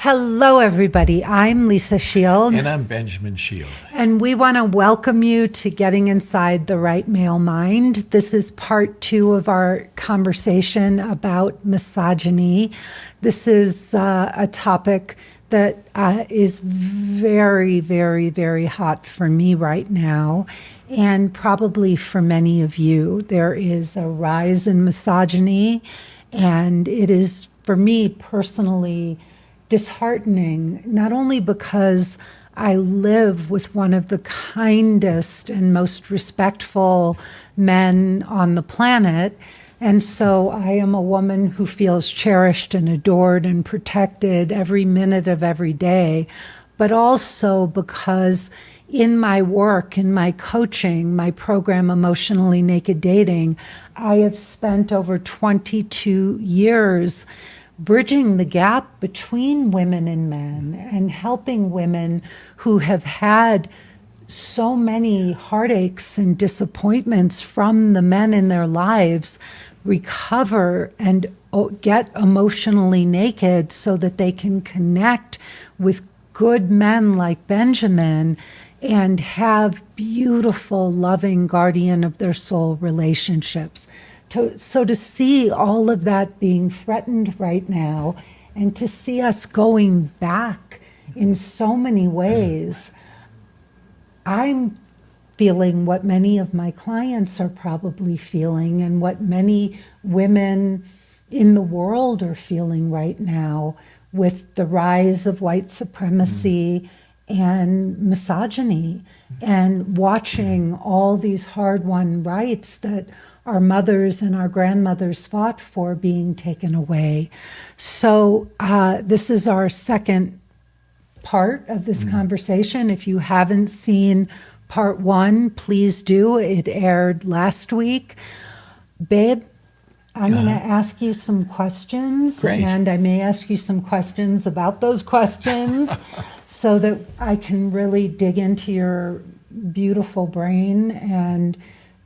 Hello, everybody. I'm Lisa Shield. And I'm Benjamin Shield. And we want to welcome you to Getting Inside the Right Male Mind. This is part 2 of our conversation about misogyny. This is a topic that is very, very, very hot for me right now, and probably for many of you. There is a rise in misogyny, and it is, for me personally, disheartening, not only because I live with one of the kindest and most respectful men on the planet, and so I am a woman who feels cherished and adored and protected every minute of every day, but also because in my work, in my coaching, my program, Emotionally Naked Dating, I have spent over 22 years bridging the gap between women and men and helping women who have had so many heartaches and disappointments from the men in their lives recover and get emotionally naked so that they can connect with good men like Benjamin and have beautiful, loving, guardian of their soul relationships. So to see all of that being threatened right now and to see us going back in so many ways, I'm feeling what many of my clients are probably feeling and what many women in the world are feeling right now with the rise of white supremacy and misogyny and watching all these hard-won rights that our mothers and our grandmothers fought for being taken away. So this is our second part of this conversation. If you haven't seen part 1, please do. It aired last week. Babe, I'm going to ask you some questions. Great. And I may ask you some questions about those questions so that I can really dig into your beautiful brain and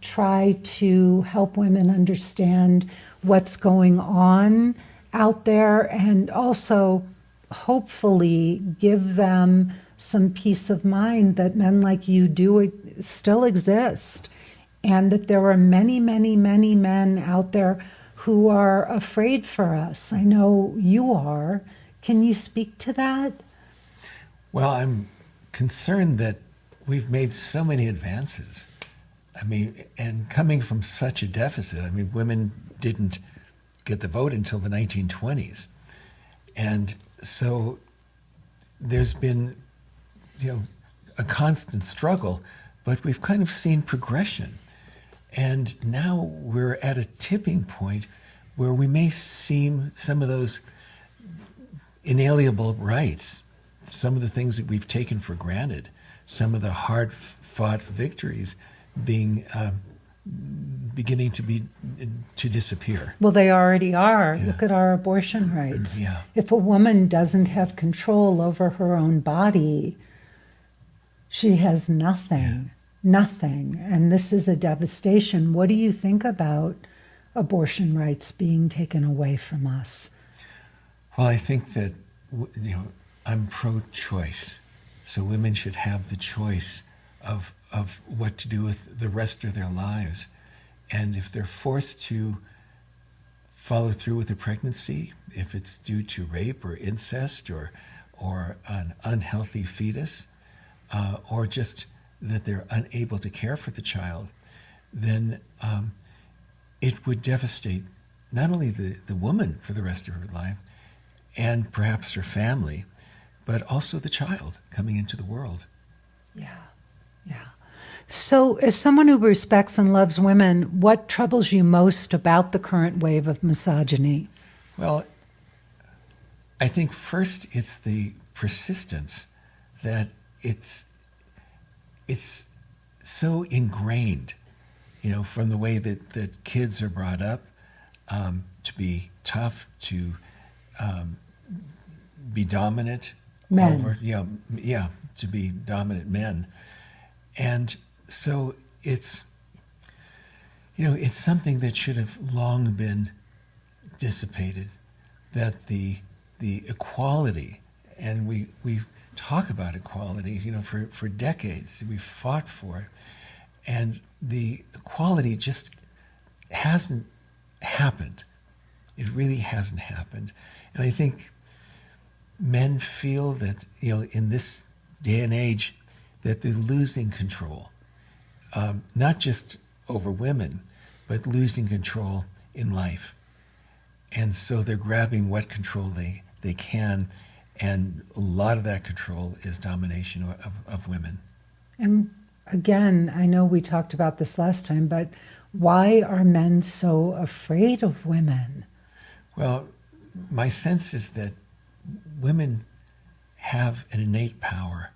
try to help women understand what's going on out there and also hopefully give them some peace of mind that men like you do still exist and that there are many, many, many men out there who are afraid for us. I know you are. Can you speak to that? Well, I'm concerned that we've made so many advances. I mean, and coming from such a deficit, I mean, women didn't get the vote until the 1920s. And so there's been, a constant struggle, but we've kind of seen progression. And now we're at a tipping point where we may seem some of those inalienable rights, some of the things that we've taken for granted, some of the hard-fought victories beginning to disappear. Well, they already are. Yeah. Look at our abortion rights. Yeah. If a woman doesn't have control over her own body, she has nothing. Yeah. Nothing. And this is a devastation. What do you think about abortion rights being taken away from us? Well, I think that I'm pro-choice, so women should have the choice of what to do with the rest of their lives. And if they're forced to follow through with a pregnancy, if it's due to rape or incest or an unhealthy fetus, or just that they're unable to care for the child, then it would devastate not only the woman for the rest of her life and perhaps her family, but also the child coming into the world. Yeah. So as someone who respects and loves women, what troubles you most about the current wave of misogyny? Well, I think first it's the persistence that it's so ingrained, from the way that kids are brought up to be tough, to be dominant. Men. To be dominant men. And so it's something that should have long been dissipated, that the equality and we talk about equality, for decades. We fought for it. And the equality just hasn't happened. It really hasn't happened. And I think men feel that, in this day and age, that they're losing control, not just over women, but losing control in life. And so they're grabbing what control they can, and a lot of that control is domination of women. And again, I know we talked about this last time, but why are men so afraid of women? Well, my sense is that women have an innate power.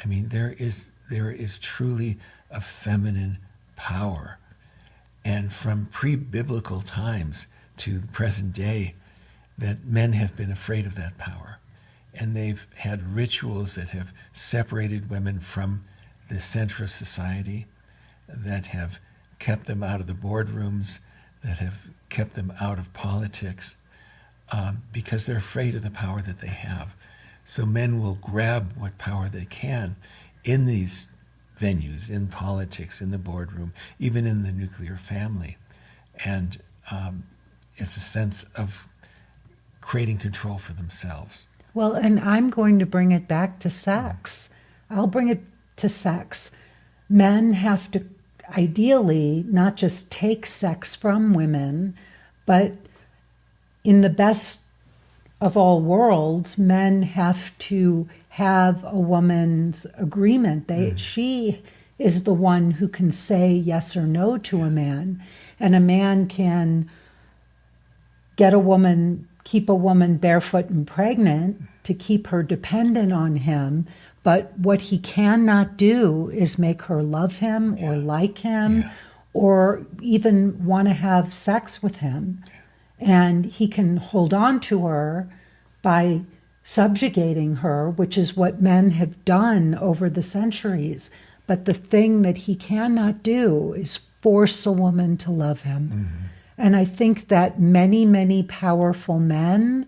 I mean, there is truly a feminine power. And from pre-biblical times to the present day, that men have been afraid of that power. And they've had rituals that have separated women from the center of society, that have kept them out of the boardrooms, that have kept them out of politics, because they're afraid of the power that they have. So men will grab what power they can in these venues, in politics, in the boardroom, even in the nuclear family. And it's a sense of creating control for themselves. Well, and I'm going to bring it back to sex. I'll bring it to sex. Men have to ideally not just take sex from women, but in the best of all worlds, men have to have a woman's agreement. She is the one who can say yes or no to a man, and a man can keep a woman barefoot and pregnant to keep her dependent on him. But what he cannot do is make her love him or like him or even want to have sex with him. And he can hold on to her by subjugating her, which is what men have done over the centuries. But the thing that he cannot do is force a woman to love him. Mm-hmm. And I think that many, many powerful men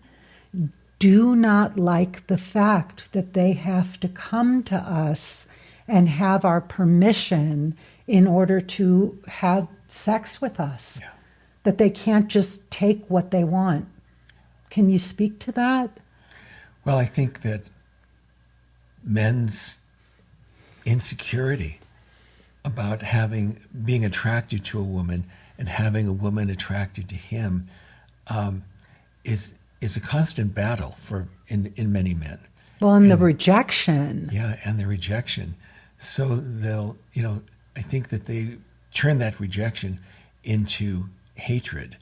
do not like the fact that they have to come to us and have our permission in order to have sex with us. Yeah. That they can't just take what they want. Can you speak to that? Well, I think that men's insecurity about being attracted to a woman and having a woman attracted to him is a constant battle in many men. Well, and the rejection. Yeah, and the rejection. So they'll, I think that they turn that rejection into hatred,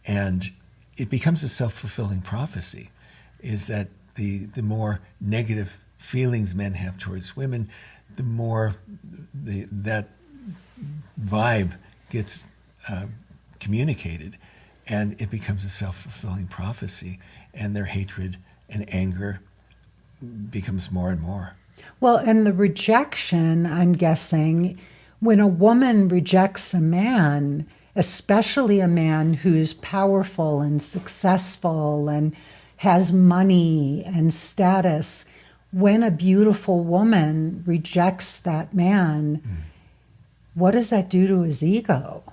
and it becomes a self-fulfilling prophecy, is that the more negative feelings men have towards women, the more that vibe gets communicated, and it becomes a self-fulfilling prophecy, and their hatred and anger becomes more and more. Well, and the rejection, I'm guessing, when a woman rejects a man, especially a man who's powerful and successful and has money and status, when a beautiful woman rejects that man, what does that do to his ego?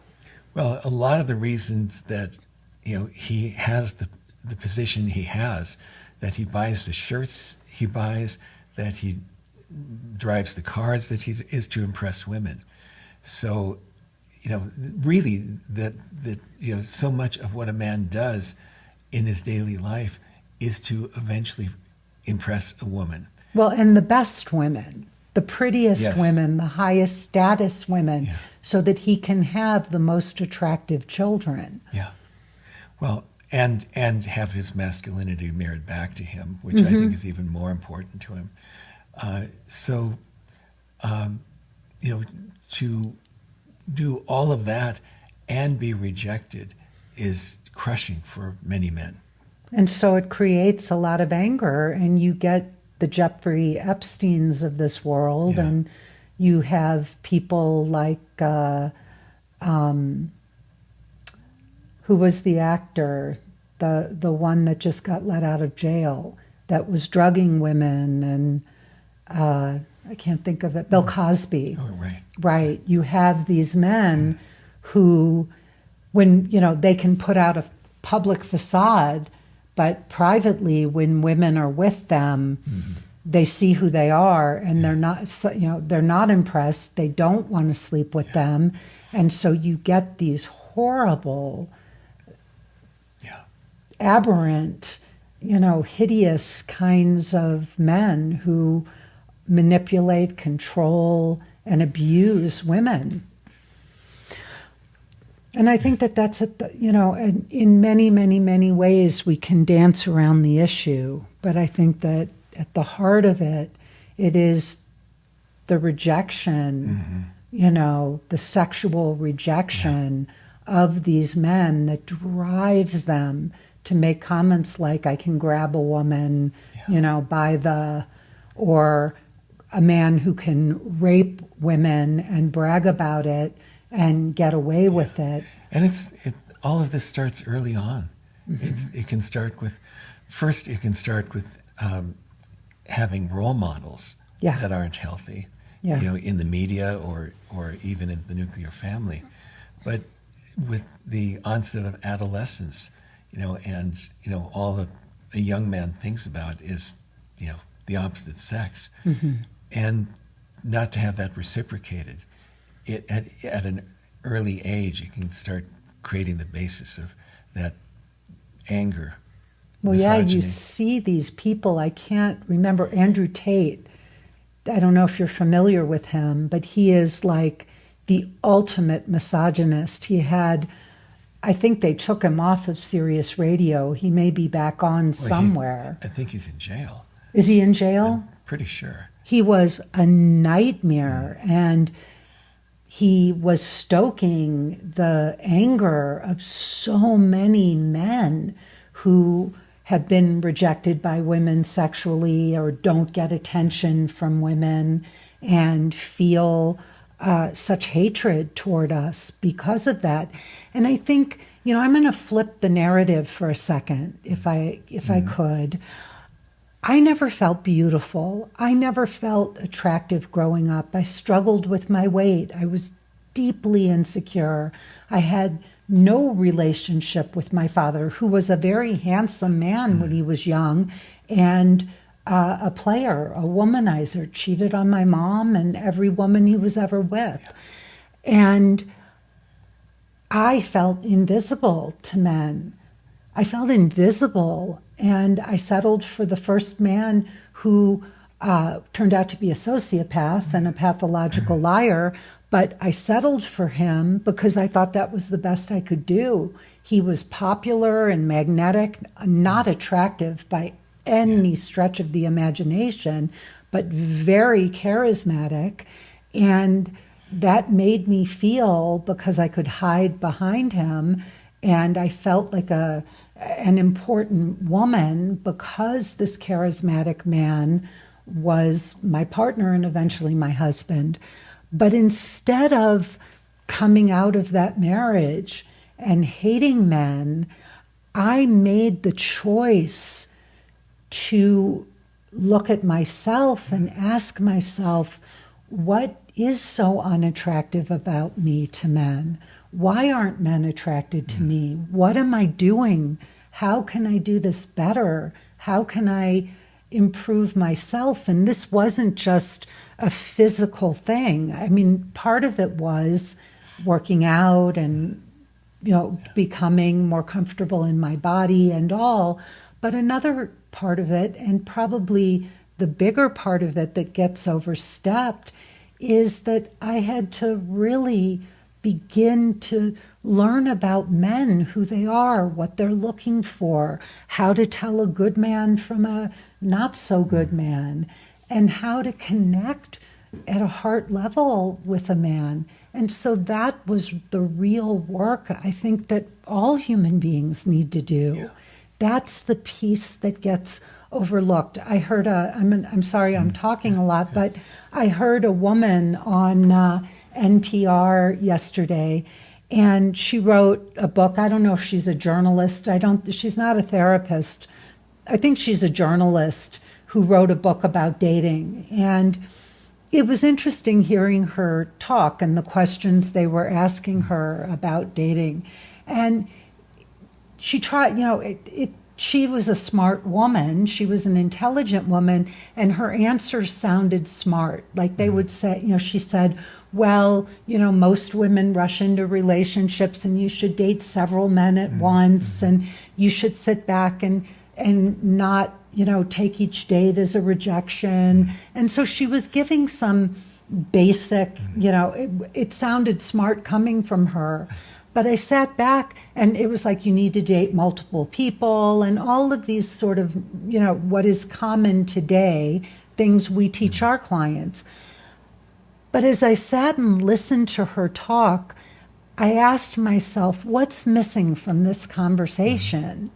Well, a lot of the reasons that he has the position he has, that he buys the shirts he buys, that he drives the cars that he is to impress women. So, really that so much of what a man does in his daily life is to eventually impress a woman. Well, and the best women, the prettiest Yes. women, the highest status women, so that he can have the most attractive children. Yeah. Well, and have his masculinity mirrored back to him, which I think is even more important to him. To do all of that and be rejected is crushing for many men. And so it creates a lot of anger, and you get the Jeffrey Epsteins of this world, and you have people like, who was the actor, the one that just got let out of jail? that was drugging women, and I can't think of it, Bill Cosby. Oh, right. Right. You have these men who, when, they can put out a public facade, but privately, when women are with them, they see who they are, and they're not impressed. They don't want to sleep with them. And so you get these horrible, aberrant, hideous kinds of men who manipulate, control, and abuse women. And I think that that's, in many, many, many ways we can dance around the issue. But I think that at the heart of it, it is the rejection, the sexual rejection of these men that drives them to make comments like, I can grab a woman, or a man who can rape women and brag about it and get away with it. And all of this starts early on. It can start with having role models that aren't healthy, in the media or even in the nuclear family. But with the onset of adolescence, all a young man thinks about is, the opposite sex. And not to have that reciprocated. At an early age, you can start creating the basis of that anger. Well, misogyny. you see these people. I can't remember Andrew Tate. I don't know if you're familiar with him, but he is like the ultimate misogynist. I think they took him off of Sirius Radio. He may be back on somewhere. I think he's in jail. Is he in jail? I'm pretty sure. He was a nightmare, and he was stoking the anger of so many men who have been rejected by women sexually or don't get attention from women and feel such hatred toward us because of that. And I think, I'm going to flip the narrative for a second, if I could. I never felt beautiful. I never felt attractive growing up. I struggled with my weight. I was deeply insecure. I had no relationship with my father, who was a very handsome man when he was young, and a player, a womanizer, cheated on my mom and every woman he was ever with. And I felt invisible to men. I felt invisible, and I settled for the first man who turned out to be a sociopath and a pathological liar, but I settled for him because I thought that was the best I could do. He was popular and magnetic, not attractive by any stretch of the imagination, but very charismatic, and that made me feel, because I could hide behind him, and I felt like an important woman because this charismatic man was my partner and eventually my husband. But instead of coming out of that marriage and hating men, I made the choice to look at myself and ask myself, what is so unattractive about me to men? Why aren't men attracted to me? What am I doing? How can I do this better? How can I improve myself? And this wasn't just a physical thing. I mean, part of it was working out and, becoming more comfortable in my body and all. But another part of it, and probably the bigger part of it that gets overstepped, is that I had to really begin to learn about men, who they are, what they're looking for, how to tell a good man from a not so good man, and how to connect at a heart level with a man. And so that was the real work I think that all human beings need to do. Yeah. That's the piece that gets overlooked. I heard I'm sorry I'm talking a lot, but I heard a woman on NPR yesterday, and she wrote a book. I don't know if she's a journalist. She's not a therapist, I think she's a journalist who wrote a book about dating. And it was interesting hearing her talk and the questions they were asking her about dating. And she tried, she was a smart woman. She was an intelligent woman, and her answers sounded smart. Like they would say, she said, well, most women rush into relationships and you should date several men at once, and you should sit back and not, take each date as a rejection. And so she was giving some basic, it sounded smart coming from her. But I sat back and it was like, you need to date multiple people and all of these sort of, what is common today, things we teach our clients. But as I sat and listened to her talk, I asked myself, what's missing from this conversation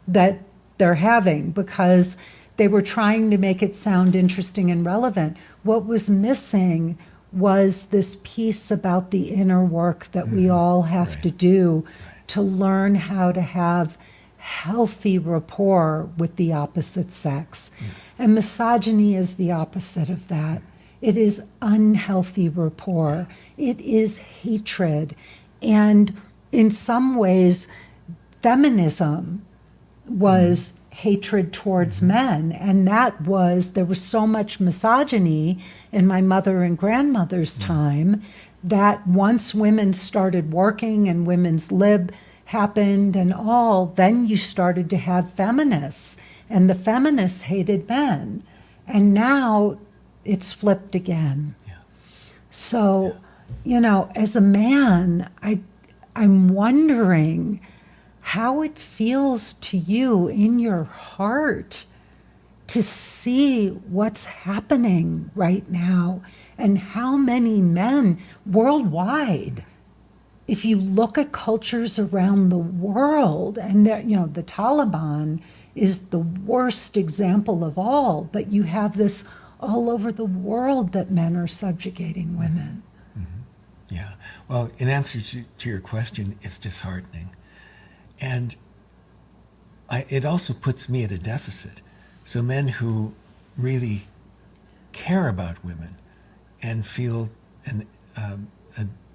that they're having? Because they were trying to make it sound interesting and relevant. What was missing was this piece about the inner work that we all have to do to learn how to have healthy rapport with the opposite sex. And misogyny is the opposite of that. It is unhealthy rapport. It is hatred. And in some ways, feminism was hatred towards men. And there was so much misogyny in my mother and grandmother's time that once women started working and women's lib happened and all, then you started to have feminists, and the feminists hated men. And now it's flipped again. Yeah. So, as a man, I'm wondering how it feels to you in your heart to see what's happening right now, and how many men worldwide, if you look at cultures around the world, and the Taliban is the worst example of all, but you have this all over the world that men are subjugating women. Yeah. Well, in answer to your question, it's disheartening. And it also puts me at a deficit. So men who really care about women and feel an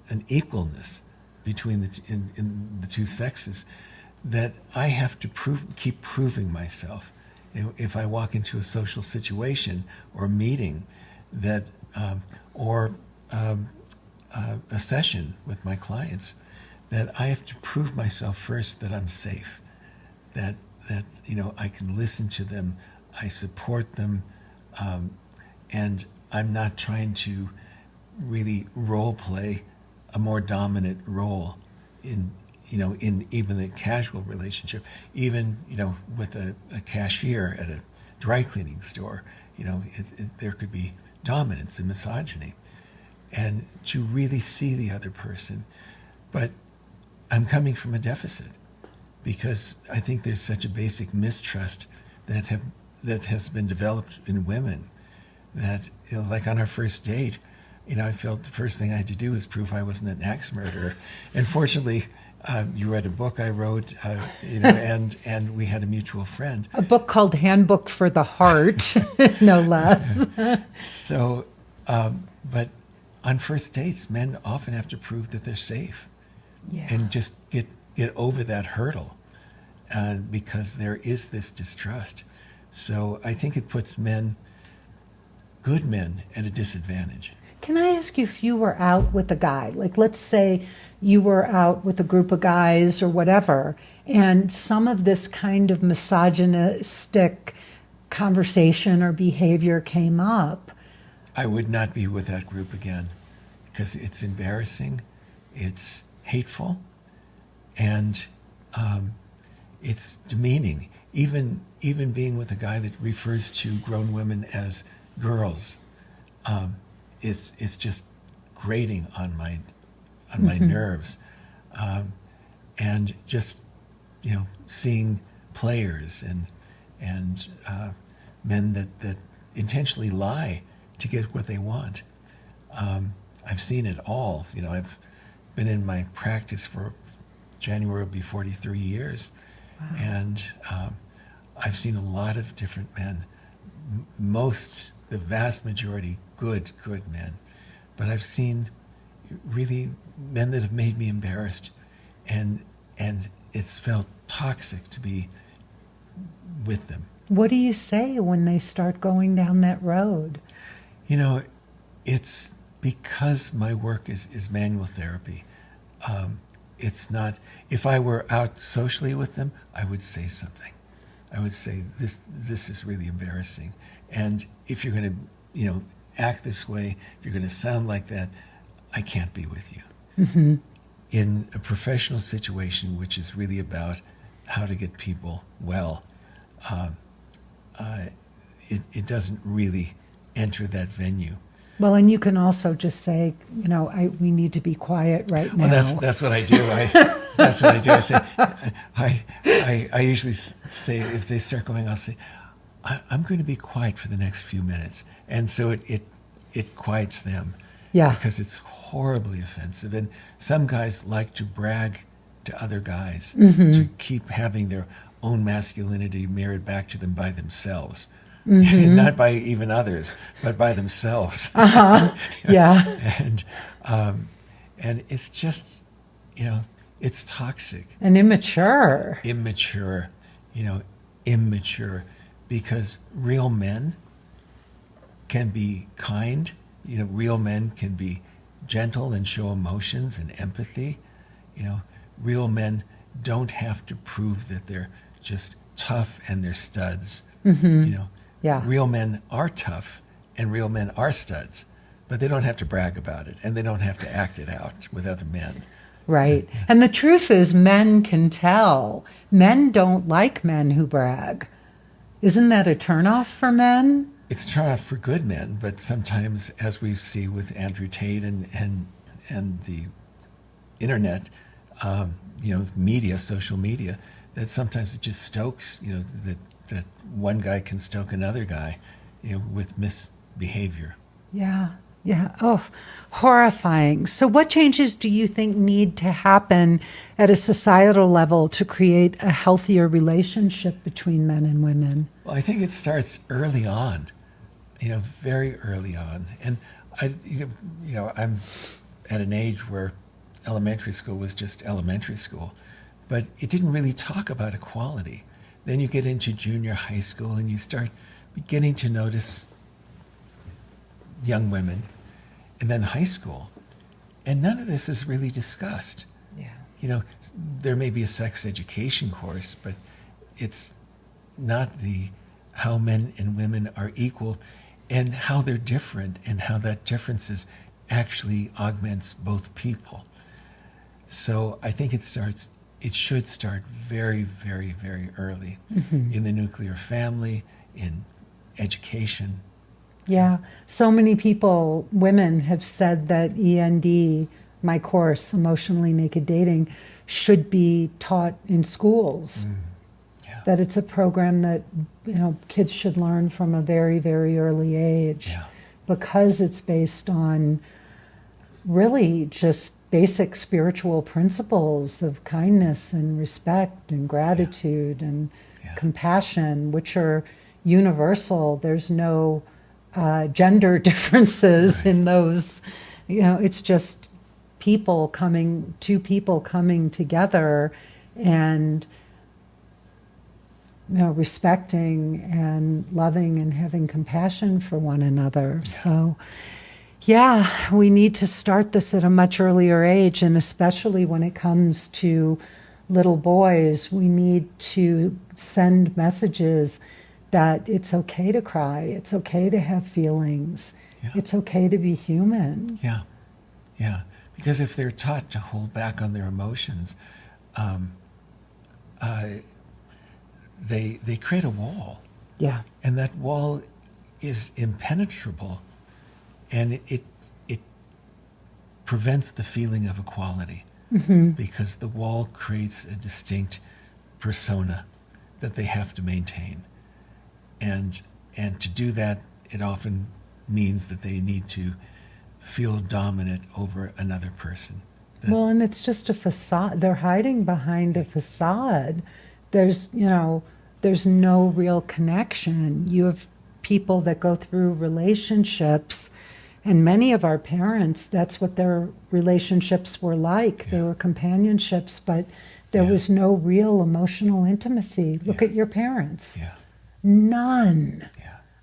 equalness between in the two sexes, that I have to keep proving myself. If I walk into a social situation or meeting that, or a session with my clients, that I have to prove myself first that I'm safe, that I can listen to them, I support them, and I'm not trying to really role play a more dominant role in even a casual relationship, even with a cashier at a dry cleaning store. There could be dominance and misogyny, and to really see the other person. But I'm coming from a deficit, because I think there's such a basic mistrust that has been developed in women, that like on our first date, I felt the first thing I had to do was prove I wasn't an axe murderer. And fortunately, you read a book I wrote, and we had a mutual friend. A book called Handbook for the Heart, no less. So, but on first dates, men often have to prove that they're safe. Yeah. And just get over that hurdle, because there is this distrust. So I think it puts good men, at a disadvantage. Can I ask you, if you were out with a guy, like let's say you were out with a group of guys or whatever, and some of this kind of misogynistic conversation or behavior came up? I would not be with that group again, because it's embarrassing, it's hateful, and it's demeaning. Even being with a guy that refers to grown women as girls, it's just grating on my nerves, and just seeing players and men that intentionally lie to get what they want. I've seen it all. I've been in my practice for January will be 43 years. Wow. And I've seen a lot of different men, the vast majority, good men. But I've seen really men that have made me embarrassed, and it's felt toxic to be with them. What do you say when they start going down that road? You know, it's because my work is manual therapy. It's not, if I were out socially with them, I would say something. I would say, this is really embarrassing. And if you're going to, act this way, if you're going to sound like that, I can't be with you. Mm-hmm. In a professional situation, which is really about how to get people well, it doesn't really enter that venue. Well, and you can also just say, we need to be quiet right now. Well, that's what I do. That's what I do. I say, I usually say, if they start going, I'll say, I'm going to be quiet for the next few minutes, and so it quiets them. Yeah. Because it's horribly offensive, and some guys like to brag to other guys to keep having their own masculinity mirrored back to them by themselves. Mm-hmm. Not by even others, but by themselves. Uh-huh. Yeah. And it's just, it's toxic. And immature. Immature, because real men can be kind. Real men can be gentle and show emotions and empathy. Real men don't have to prove that they're just tough and they're studs. Mm-hmm. Yeah. Real men are tough and real men are studs, but they don't have to brag about it and they don't have to act it out with other men. Right. And the truth is, men can tell. Men don't like men who brag. Isn't that a turnoff for men? It's a turnoff for good men, but sometimes, as we see with Andrew Tate and the internet, media, social media, that sometimes it just stokes, that one guy can stoke another guy, with misbehavior. Yeah. Yeah. Oh, horrifying. So what changes do you think need to happen at a societal level to create a healthier relationship between men and women? Well, I think it starts early on, very early on. And I'm at an age where elementary school was just elementary school, but it didn't really talk about equality. Then you get into junior high school and you start beginning to notice young women, and then high school. And none of this is really discussed. Yeah. There may be a sex education course, but it's not how men and women are equal and how they're different and how that differences actually augments both people. So I think it should start very, very, very early in the nuclear family, in education. Yeah. So many people, women, have said that END, my course, Emotionally Naked Dating, should be taught in schools. Yeah. That it's a program that, kids should learn from a very, very early age. Yeah. Because it's based on really just basic spiritual principles of kindness and respect and gratitude and compassion, which are universal. There's no gender differences in those. It's just two people coming together and respecting and loving and having compassion for one another. Yeah. So we need to start this at a much earlier age, and especially when it comes to little boys, we need to send messages that it's okay to cry, it's okay to have feelings, it's okay to be human. Yeah. Because if they're taught to hold back on their emotions, they create a wall. Yeah. And that wall is impenetrable, and it prevents the feeling of equality because the wall creates a distinct persona that they have to maintain. And to do that, it often means that they need to feel dominant over another person. Well, and it's just a facade. They're hiding behind a facade. There's, there's no real connection. You have people that go through relationships, and many of our parents, that's what their relationships were like. They were companionships, but there was no real emotional intimacy. Look at your parents. None.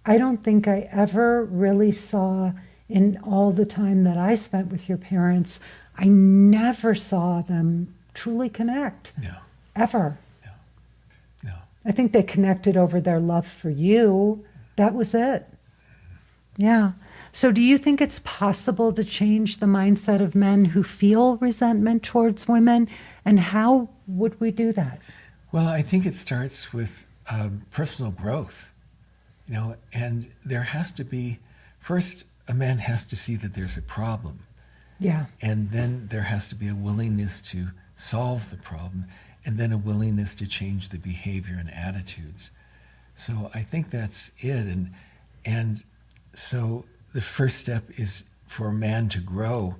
I don't think I ever really saw, in all the time that I spent with your parents, I never saw them truly connect. No. Ever. No. I think they connected over their love for you. That was it. Yeah. So do you think it's possible to change the mindset of men who feel resentment towards women? And how would we do that? Well, I think it starts with personal growth, and there has to be, first, a man has to see that there's a problem. Yeah. And then there has to be a willingness to solve the problem, and then a willingness to change the behavior and attitudes. So I think that's it. And so the first step is for a man to grow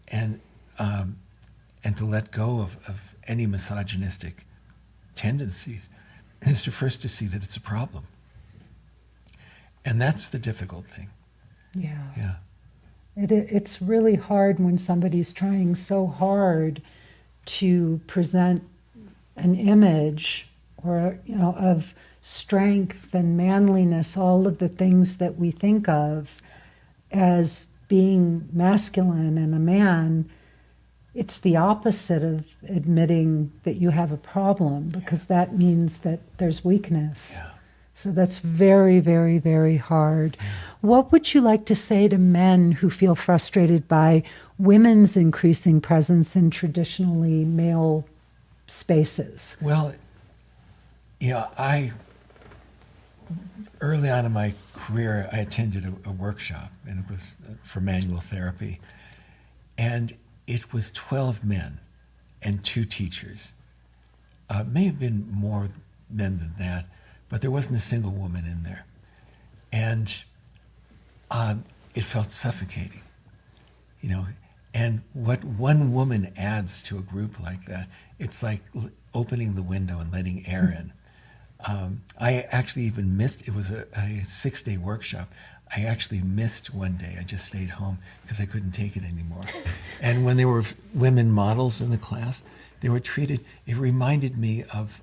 and to let go of any misogynistic tendencies, is to first to see that it's a problem. And that's the difficult thing. Yeah. It's really hard when somebody's trying so hard to present an image or of strength and manliness, all of the things that we think of as being masculine and a man. It's the opposite of admitting that you have a problem, because that means that there's weakness. So that's very, very, very hard. What would you like to say to men who feel frustrated by women's increasing presence in traditionally male spaces? Well, early on in my career, I attended a workshop, and it was for manual therapy. And it was 12 men and 2 teachers. May have been more men than that, but there wasn't a single woman in there. And it felt suffocating, And what one woman adds to a group like that, it's like opening the window and letting air in. I actually even missed, it was a 6-day workshop. I actually missed one day. I just stayed home because I couldn't take it anymore. And when there were women models in the class, they were treated, it reminded me of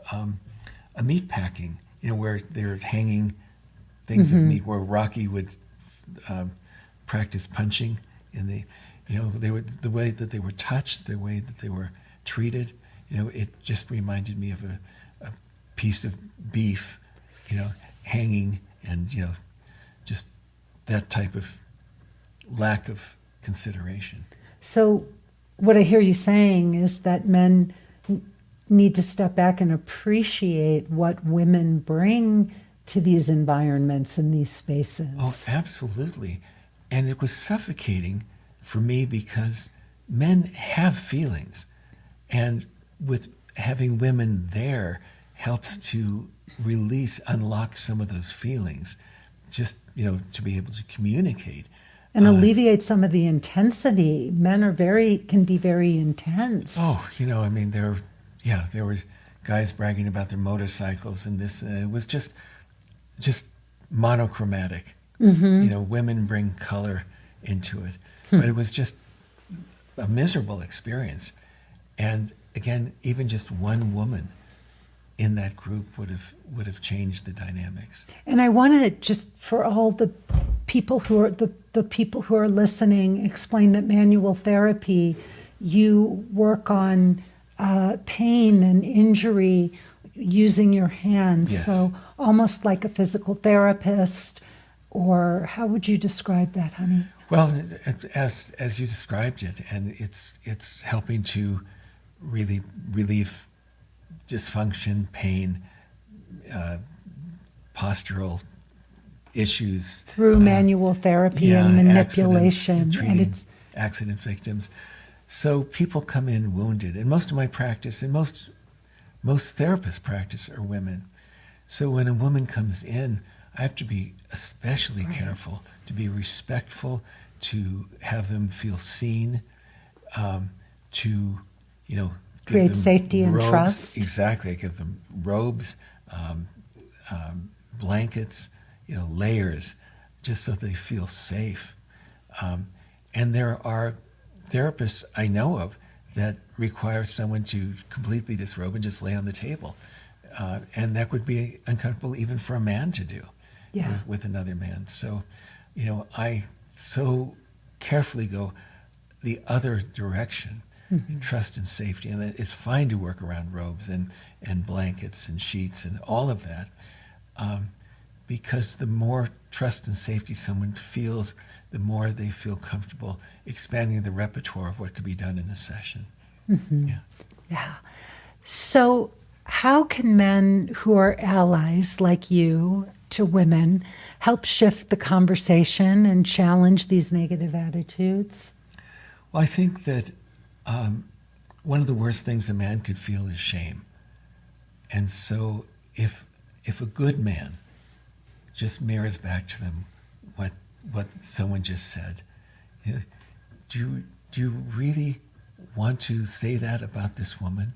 a meat packing, where they're hanging things of meat, where Rocky would practice punching in the, they were, the way that they were touched, the way that they were treated, it just reminded me of a piece of beef, hanging, and, just that type of lack of consideration. So what I hear you saying is that men need to step back and appreciate what women bring to these environments and these spaces. Oh, absolutely. And it was suffocating for me because men have feelings. And with having women there helps to unlock some of those feelings, just, to be able to communicate. And alleviate some of the intensity. Men can be very intense. Oh, there were guys bragging about their motorcycles and this, and it was just monochromatic. Women bring color into it. But it was just a miserable experience. And again, even just one woman in that group would have changed the dynamics. And I want to just, for all the people who are the people who are listening, explain that manual therapy, you work on pain and injury using your hands. Yes. So almost like a physical therapist, or how would you describe that, honey? Well, as you described it, and it's helping to really relieve dysfunction, pain, postural issues through manual therapy and manipulation, treating accident victims. So people come in wounded, and most of my practice and most therapists' practice are women. So when a woman comes in, I have to be especially careful, to be respectful, to have them feel seen, to, create safety and robes. trust. Exactly. I give them robes, blankets, layers, just so they feel safe. And there are therapists I know of that require someone to completely disrobe and just lay on the table. And that would be uncomfortable even for a man to do with another man. So, I so carefully go the other direction, trust and safety. And it's fine to work around robes and blankets and sheets and all of that, because the more trust and safety someone feels, the more they feel comfortable expanding the repertoire of what could be done in a session. Yeah. So how can men who are allies like you to women help shift the conversation and challenge these negative attitudes? Well, I think that one of the worst things a man could feel is shame. And so if a good man just mirrors back to them what someone just said, do you really want to say that about this woman?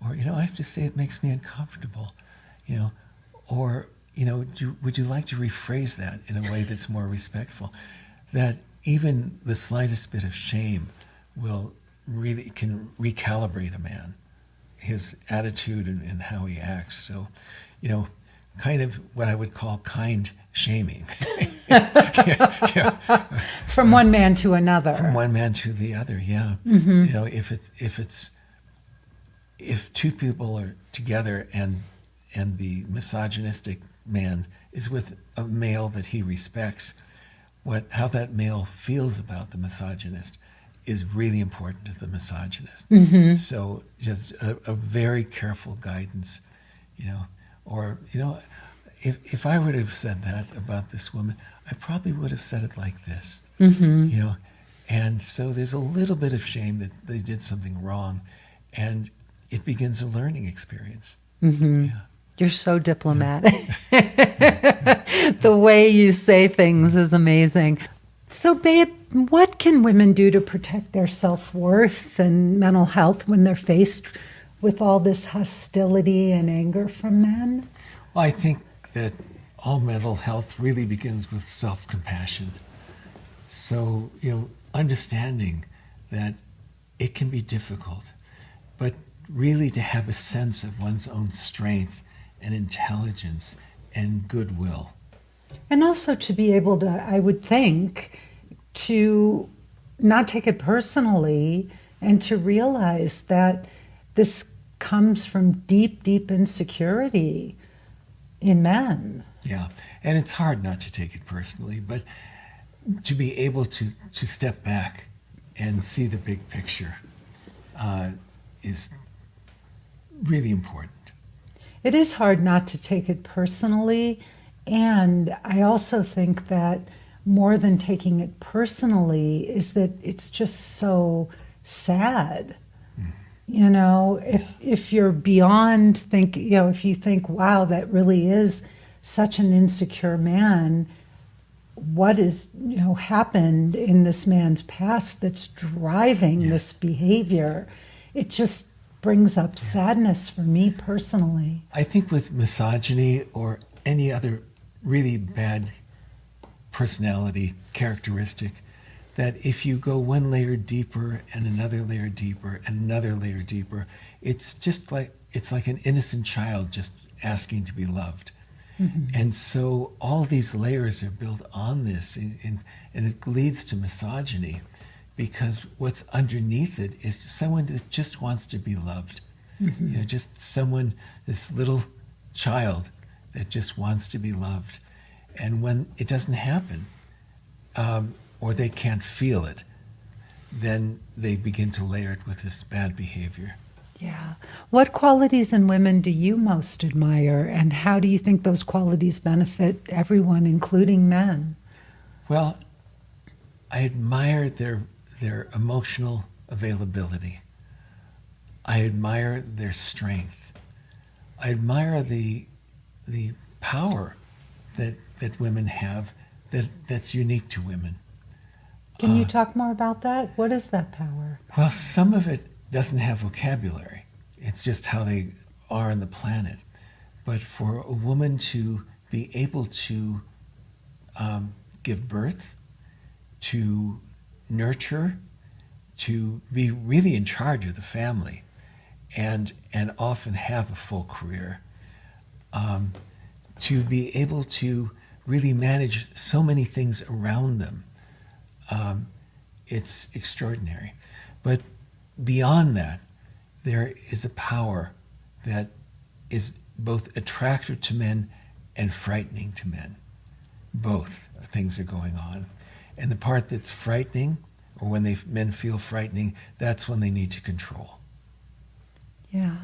Or I have to say it makes me uncomfortable, or would you like to rephrase that in a way that's more respectful? That even the slightest bit of shame can recalibrate a man, his attitude and how he acts. So, kind of what I would call kind shaming. From one man to another. From one man to the other, yeah. If two people are together and the misogynistic man is with a male that he respects, how that male feels about the misogynist is really important to the misogynist. So just a very careful guidance, or if I would have said that about this woman, I probably would have said it like this, and so there's a little bit of shame that they did something wrong, and it begins a learning experience. You're so diplomatic. The way you say things is amazing. So, babe, what can women do to protect their self-worth and mental health when they're faced with all this hostility and anger from men? Well, I think that all mental health really begins with self-compassion. So, understanding that it can be difficult, but really to have a sense of one's own strength and intelligence and goodwill. And also to be able to, I would think, to not take it personally and to realize that this comes from deep, deep insecurity in men. Yeah, and it's hard not to take it personally, but to be able to step back and see the big picture is really important. It is hard not to take it personally, and I also think that more than taking it personally is that it's just so sad. If you're beyond if you think, wow, that really is such an insecure man, what is, happened in this man's past that's driving this behavior, it just brings up sadness for me personally. I think with misogyny or any other really bad personality characteristic, that if you go one layer deeper and another layer deeper and another layer deeper, it's like an innocent child just asking to be loved. And so all these layers are built on this, and it leads to misogyny, because what's underneath it is someone that just wants to be loved. Just someone, this little child that just wants to be loved. And when it doesn't happen, or they can't feel it, then they begin to layer it with this bad behavior. Yeah. What qualities in women do you most admire, and how do you think those qualities benefit everyone, including men? Well, I admire their emotional availability. I admire their strength. I admire the power that women have that's unique to women. Can you talk more about that? What is that power? Well, some of it doesn't have vocabulary. It's just how they are on the planet. But for a woman to be able to give birth, to nurture, to be really in charge of the family, and often have a full career, to be able to really manage so many things around them, it's extraordinary. But beyond that, there is a power that is both attractive to men and frightening to men. Both things are going on. And the part that's frightening, or when men feel frightening, that's when they need to control. Yeah.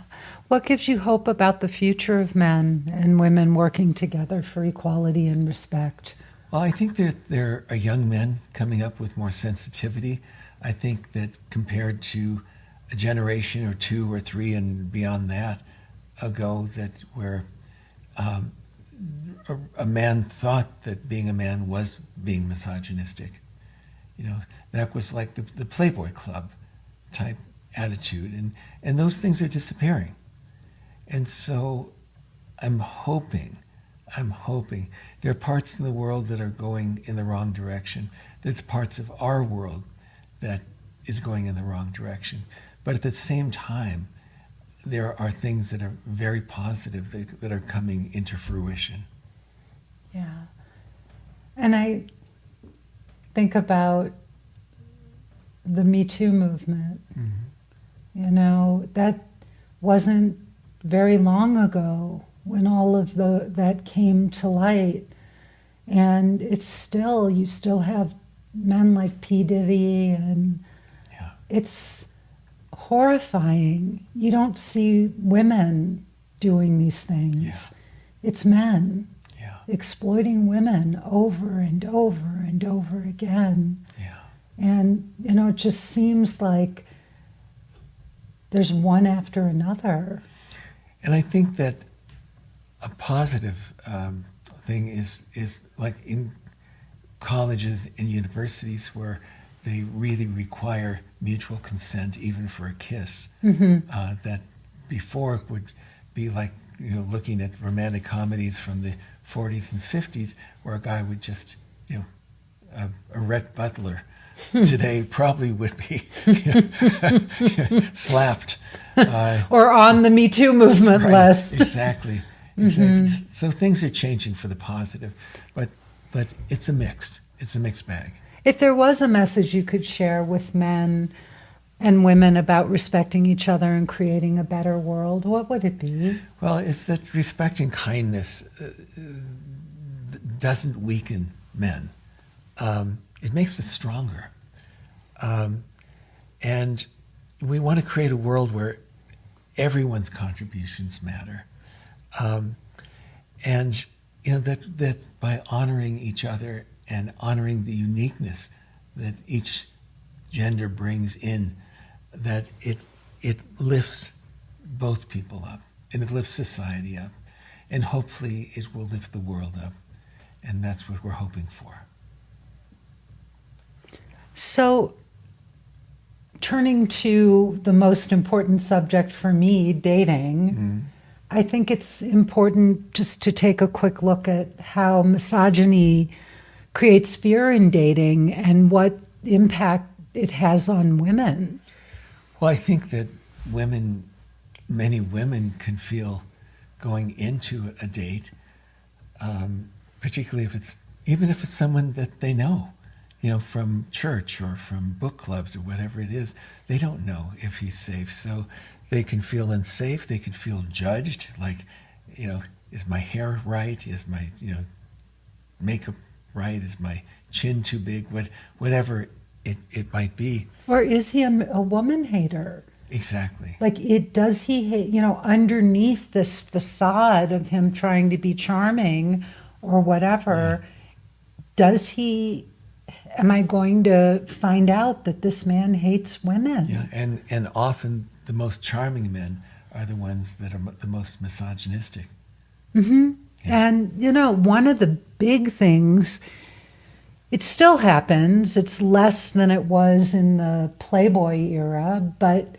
What gives you hope about the future of men and women working together for equality and respect? Well, I think there are young men coming up with more sensitivity. I think that compared to a generation or two or three and beyond that ago, that where a man thought that being a man was being misogynistic. You know, that was like the Playboy Club type attitude, and those things are disappearing. And so I'm hoping there are parts in the world that are going in the wrong direction. There's parts of our world that is going in the wrong direction. But at the same time, there are things that are very positive that are coming into fruition. Yeah. And I think about the Me Too movement. Mm-hmm. You know, that wasn't very long ago when all of that came to light. And it's still, you still have men like P. Diddy, and it's horrifying. You don't see women doing these things. Yeah. It's men exploiting women over and over and over again. Yeah. And, you know, it just seems like there's one after another. And I think that a positive thing is like in colleges and universities where they really require mutual consent even for a kiss. Mm-hmm. That before it would be like, you know, looking at romantic comedies from the 40s and 50s where a guy would just, you know, a Rhett Butler today probably would be slapped. Or on the Me Too movement list. Exactly. Mm-hmm. So things are changing for the positive, but it's a mixed bag. If there was a message you could share with men and women about respecting each other and creating a better world, what would it be? Well, it's that respect and kindness doesn't weaken men. It makes us stronger. And we want to create a world where everyone's contributions matter. And, you know, that by honoring each other and honoring the uniqueness that each gender brings in, that it lifts both people up, and it lifts society up, and hopefully it will lift the world up, and that's what we're hoping for. So, turning to the most important subject for me, dating, mm-hmm. I think it's important just to take a quick look at how misogyny creates fear in dating and what impact it has on women. Well, I think that many women can feel going into a date, particularly even if it's someone that they know, you know, from church or from book clubs or whatever it is, they don't know if he's safe. So they can feel unsafe, they can feel judged, like, you know, is my hair right? Is my, you know, makeup right? Is my chin too big? Whatever it might be. Or is he a woman hater? Exactly. Like, does he hate, you know, underneath this facade of him trying to be charming or whatever, am I going to find out that this man hates women? Yeah, and often the most charming men are the ones that are the most misogynistic. Mm-hmm. Yeah. And, you know, one of the big things, it still happens, it's less than it was in the Playboy era, but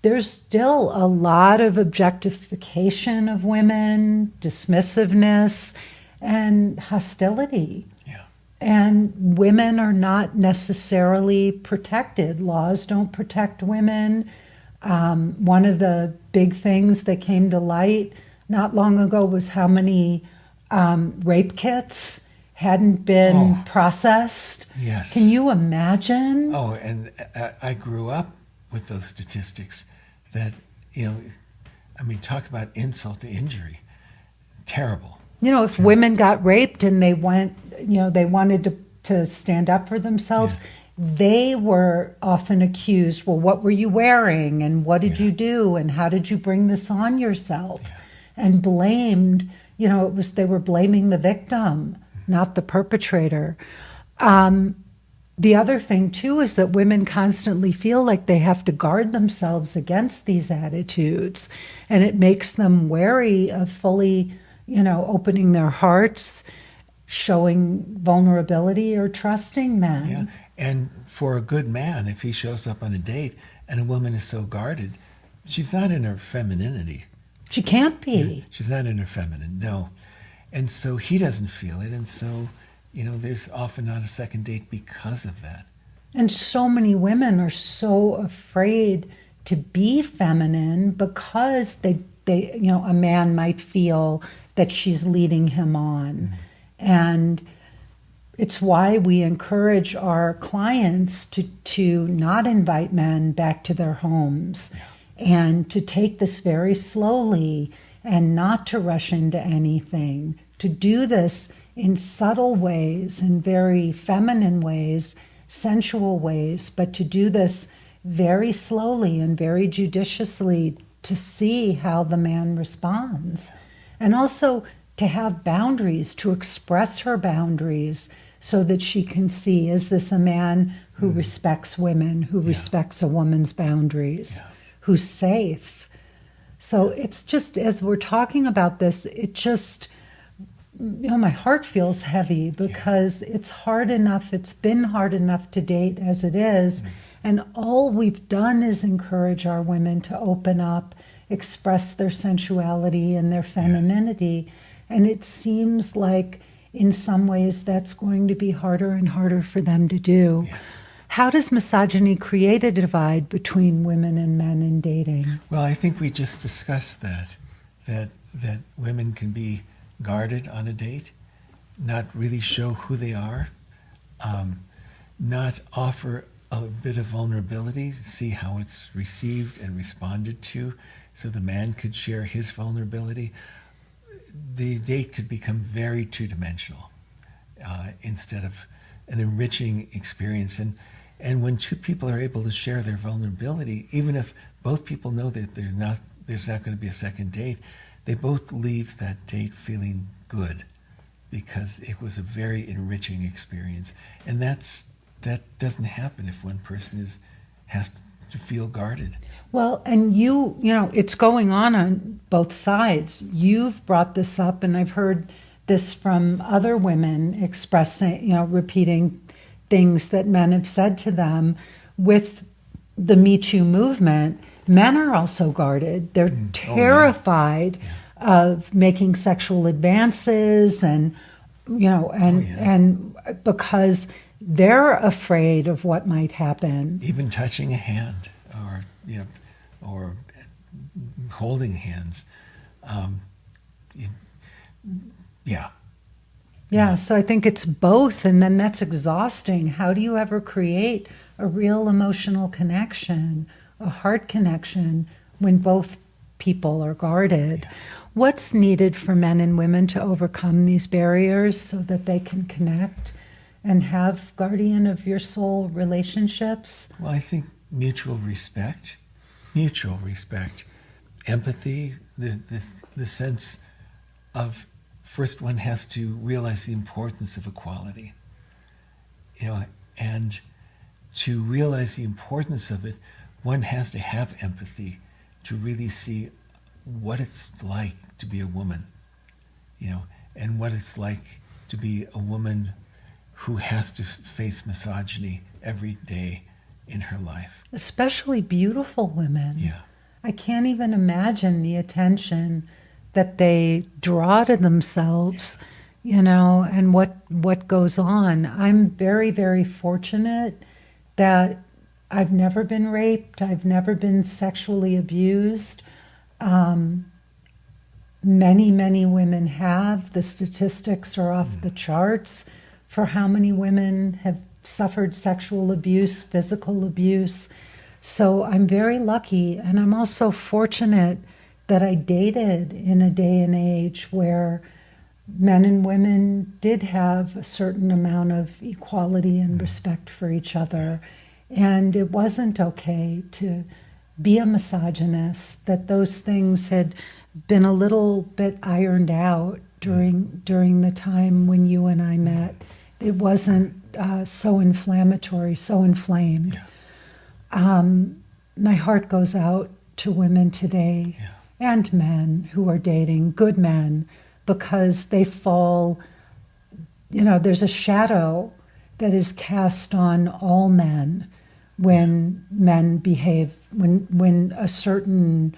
there's still a lot of objectification of women, dismissiveness, and hostility. Yeah. And women are not necessarily protected. Laws don't protect women. One of the big things that came to light not long ago was how many rape kits hadn't been processed. Yes. Can you imagine? Oh, and I grew up with those statistics that, talk about insult to injury. Terrible. If women got raped and they wanted to stand up for themselves, they were often accused, well, what were you wearing? And what did you do? And how did you bring this on yourself? Yeah. And blamed, they were blaming the victim, not the perpetrator. The other thing, too, is that women constantly feel like they have to guard themselves against these attitudes. And it makes them wary of fully, opening their hearts, showing vulnerability, or trusting men. Yeah. And for a good man, if he shows up on a date and a woman is so guarded, she's not in her femininity. She can't be. Yeah, she's not in her feminine, no. And so he doesn't feel it. And so, there's often not a second date because of that. And so many women are so afraid to be feminine because they a man might feel that she's leading him on. Mm-hmm. And it's why we encourage our clients to not invite men back to their homes and to take this very slowly and not to rush into anything, to do this in subtle ways, in very feminine ways, sensual ways, but to do this very slowly and very judiciously to see how the man responds. And also to have boundaries, to express her boundaries so that she can see, is this a man who respects women, who respects a woman's boundaries, who's safe? So it's just, as we're talking about this, it just, my heart feels heavy because it's hard enough, it's been hard enough to date as it is. And all we've done is encourage our women to open up, express their sensuality and their femininity. And it seems like in some ways that's going to be harder and harder for them to do. Yes. How does misogyny create a divide between women and men in dating? Well, I think we just discussed that women can be guarded on a date, not really show who they are, not offer a bit of vulnerability, see how it's received and responded to, so the man could share his vulnerability. The date could become very two-dimensional instead of an enriching experience. And when two people are able to share their vulnerability, even if both people know that there's not going to be a second date, they both leave that date feeling good because it was a very enriching experience. And that doesn't happen if one person has to feel guarded. Well, and it's going on both sides. You've brought this up, and I've heard this from other women expressing, repeating things that men have said to them. With the Me Too movement, men are also guarded. They're terrified of making sexual advances and because they're afraid of what might happen. Even touching a hand or holding hands. So I think it's both, and then that's exhausting. How do you ever create a real emotional connection, a heart connection, when both people are guarded? Yeah. What's needed for men and women to overcome these barriers so that they can connect and have guardian of your soul relationships? Well, I think mutual respect, empathy, the sense of, first one has to realize the importance of equality, and to realize the importance of it, one has to have empathy to really see what it's like to be a woman, and what it's like to be a woman who has to face misogyny every day in her life. Especially beautiful women. Yeah. I can't even imagine the attention that they draw to themselves, and what goes on. I'm very, very fortunate that I've never been raped. I've never been sexually abused. Many, many women have. The statistics are off the charts for how many women have suffered sexual abuse, physical abuse. So I'm very lucky, and I'm also fortunate that I dated in a day and age where men and women did have a certain amount of equality and respect for each other. And it wasn't okay to be a misogynist, that those things had been a little bit ironed out during the time when you and I met. It wasn't so inflammatory, so inflamed. My heart goes out to women today and men who are dating, good men, because they fall, there's a shadow that is cast on all men when men behave, when a certain,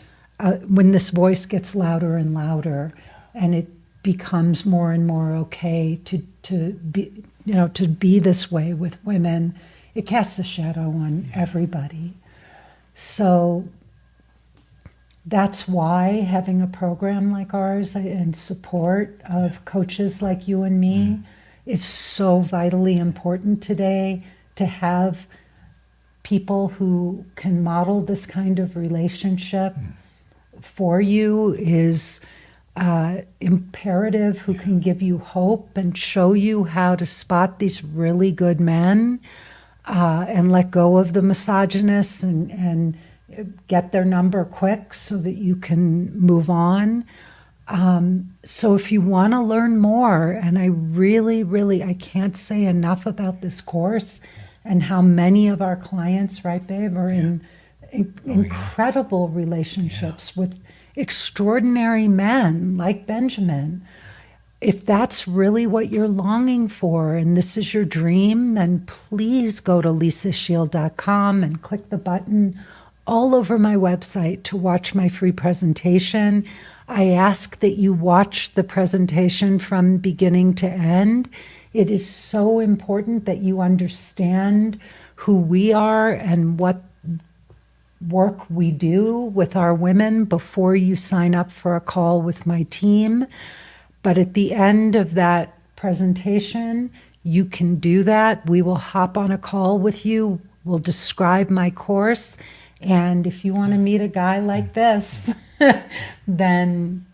when this voice gets louder and louder, and it becomes more and more okay to be this way with women. It casts a shadow on everybody. So that's why having a program like ours and support of coaches like you and me is so vitally important today, to have people who can model this kind of relationship for you is imperative, who can give you hope and show you how to spot these really good men and let go of the misogynists and get their number quick so that you can move on. So if you want to learn more, and I really, I can't say enough about this course and how many of our clients, right, babe, are in incredible relationships with extraordinary men like Benjamin. If that's really what you're longing for and this is your dream, then please go to lisashield.com and click the button all over my website to watch my free presentation. I ask that you watch the presentation from beginning to end. It is so important that you understand who we are and what work we do with our women before you sign up for a call with my team. But at the end of that presentation, you can do that. We will hop on a call with you. We'll describe my course. And if you want to meet a guy like this, then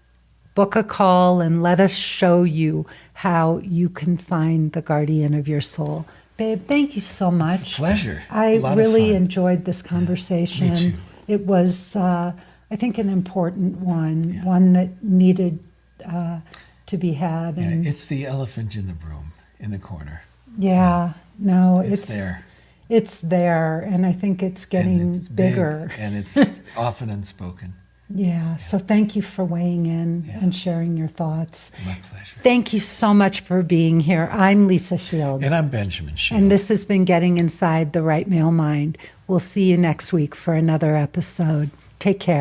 book a call and let us show you how you can find the guardian of your soul. Babe, thank you so much. It's a pleasure. I really enjoyed this conversation. Me too. It was, I think, an important one, one that needed to be had. And it's the elephant in the room, in the corner. No, It's there. It's there, and I think it's getting And it's bigger. big, and it's often unspoken. So thank you for weighing in and sharing your thoughts. My pleasure. Thank you so much for being here. I'm Lisa Shield. And I'm Benjamin Shield. And this has been Getting Inside the Right Male Mind. We'll see you next week for another episode. Take care.